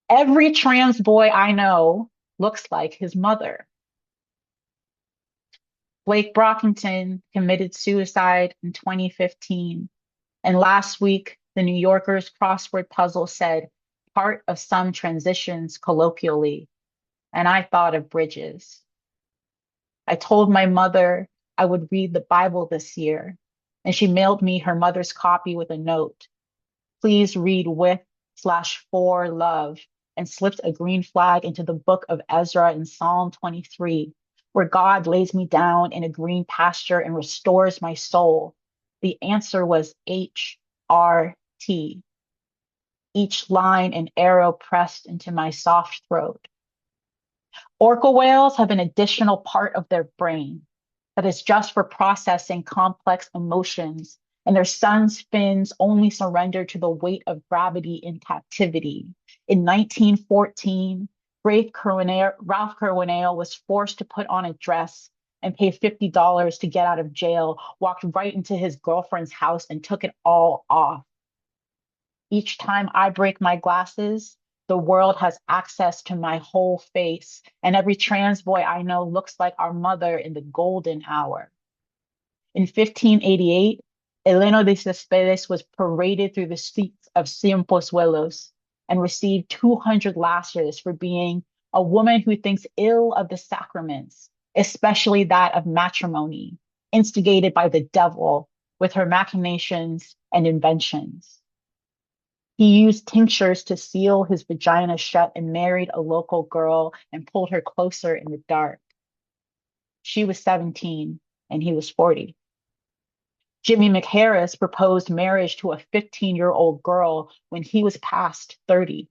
Every trans boy I know looks like his mother. Blake Brockington committed suicide in 2015. And last week, the New Yorker's crossword puzzle said, part of some transitions colloquially. And I thought of Bridges. I told my mother I would read the Bible this year, and she mailed me her mother's copy with a note. Please read with/for love, and slipped a green flag into the book of Ezra in Psalm 23, where God lays me down in a green pasture and restores my soul. The answer was HRT, each line an arrow pressed into my soft throat. Orca whales have an additional part of their brain that is just for processing complex emotions, and their sun's fins only surrender to the weight of gravity in captivity. In 1914, Ralph Carwanale was forced to put on a dress and pay $50 to get out of jail, walked right into his girlfriend's house and took it all off. Each time I break my glasses, the world has access to my whole face, and every trans boy I know looks like our mother in the golden hour. In 1588, Eleno de Cespedes was paraded through the streets of Cienpozuelos and received 200 lashes for being a woman who thinks ill of the sacraments, especially that of matrimony, instigated by the devil with her machinations and inventions. He used tinctures to seal his vagina shut and married a local girl and pulled her closer in the dark. She was 17 and he was 40. Jimmy McHarris proposed marriage to a 15-year-old girl when he was past 30.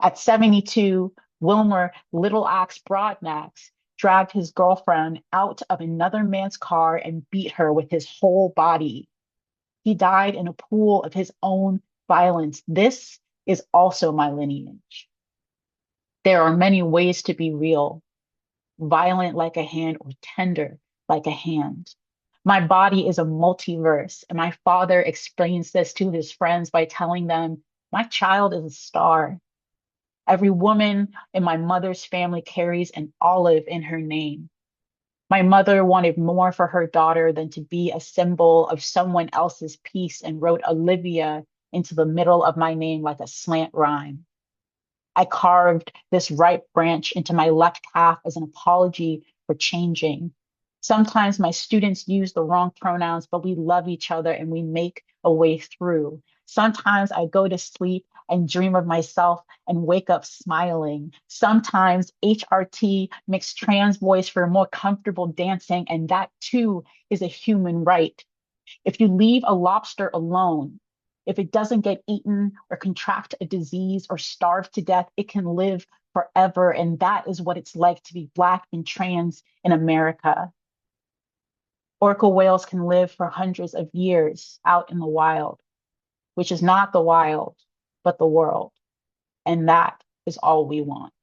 At 72, Wilmer Little Axe Broadnax dragged his girlfriend out of another man's car and beat her with his whole body. He died in a pool of his own violence. This is also my lineage. There are many ways to be real, violent like a hand or tender like a hand. My body is a multiverse, and my father explains this to his friends by telling them, my child is a star. Every woman in my mother's family carries an olive in her name. My mother wanted more for her daughter than to be a symbol of someone else's peace and wrote Olivia into the middle of my name like a slant rhyme. I carved this right branch into my left calf as an apology for changing. Sometimes my students use the wrong pronouns, but we love each other and we make a way through. Sometimes I go to sleep and dream of myself and wake up smiling. Sometimes HRT makes trans boys feel more comfortable dancing, and that too is a human right. If you leave a lobster alone, if it doesn't get eaten or contract a disease or starve to death, it can live forever. And that is what it's like to be Black and trans in America. Orca whales can live for hundreds of years out in the wild, which is not the wild, but the world. And that is all we want.